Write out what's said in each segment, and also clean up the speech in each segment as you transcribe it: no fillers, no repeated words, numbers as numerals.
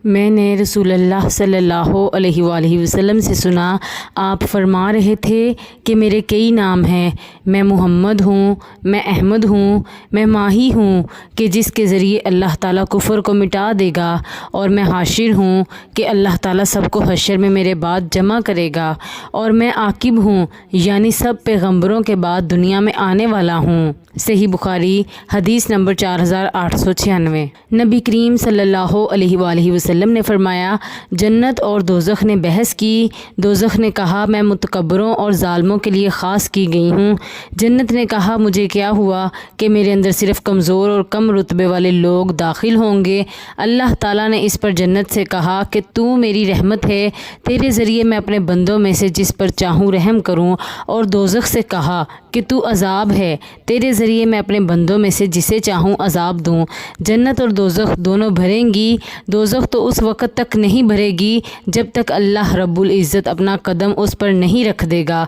میں نے رسول اللہ صلی اللہ علیہ وآلہ وسلم سے سنا، آپ فرما رہے تھے کہ میرے کئی نام ہیں، میں محمد ہوں، میں احمد ہوں، میں ماہی ہوں کہ جس کے ذریعے اللہ تعالیٰ کفر کو مٹا دے گا، اور میں حاشر ہوں کہ اللہ تعالیٰ سب کو حشر میں میرے بعد جمع کرے گا، اور میں عاقب ہوں یعنی سب پیغمبروں کے بعد دنیا میں آنے والا ہوں۔ صحیح بخاری حدیث نمبر 4896۔ نبی کریم صلی اللہ علیہ وآلہ وسلم نے فرمایا، جنت اور دوزخ نے بحث کی۔ دوزخ نے کہا، میں متکبروں اور ظالموں کے لیے خاص کی گئی ہوں۔ جنت نے کہا، مجھے کیا ہوا کہ میرے اندر صرف کمزور اور کم رتبے والے لوگ داخل ہوں گے۔ اللہ تعالیٰ نے اس پر جنت سے کہا کہ تو میری رحمت ہے، تیرے ذریعے میں اپنے بندوں میں سے جس پر چاہوں رحم کروں، اور دوزخ سے کہا کہ تو عذاب ہے، تیرے ذریعے میں اپنے بندوں میں سے جسے چاہوں عذاب دوں۔ جنت اور دوزخ دونوں بھریں گی۔ دوزخ تو اس وقت تک نہیں بھرے گی جب تک اللہ رب العزت اپنا قدم اس پر نہیں رکھ دے گا۔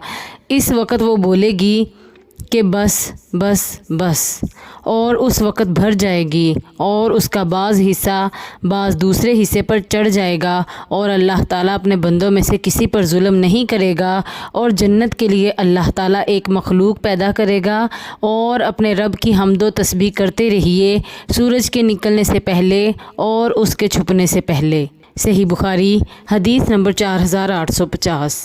اس وقت وہ بولے گی کہ بس بس بس، اور اس وقت بھر جائے گی، اور اس کا بعض حصہ بعض دوسرے حصے پر چڑھ جائے گا، اور اللہ تعالیٰ اپنے بندوں میں سے کسی پر ظلم نہیں کرے گا۔ اور جنت کے لیے اللہ تعالیٰ ایک مخلوق پیدا کرے گا، اور اپنے رب کی حمد و تسبیح کرتے رہیے سورج کے نکلنے سے پہلے اور اس کے چھپنے سے پہلے۔ صحیح بخاری حدیث نمبر 4850۔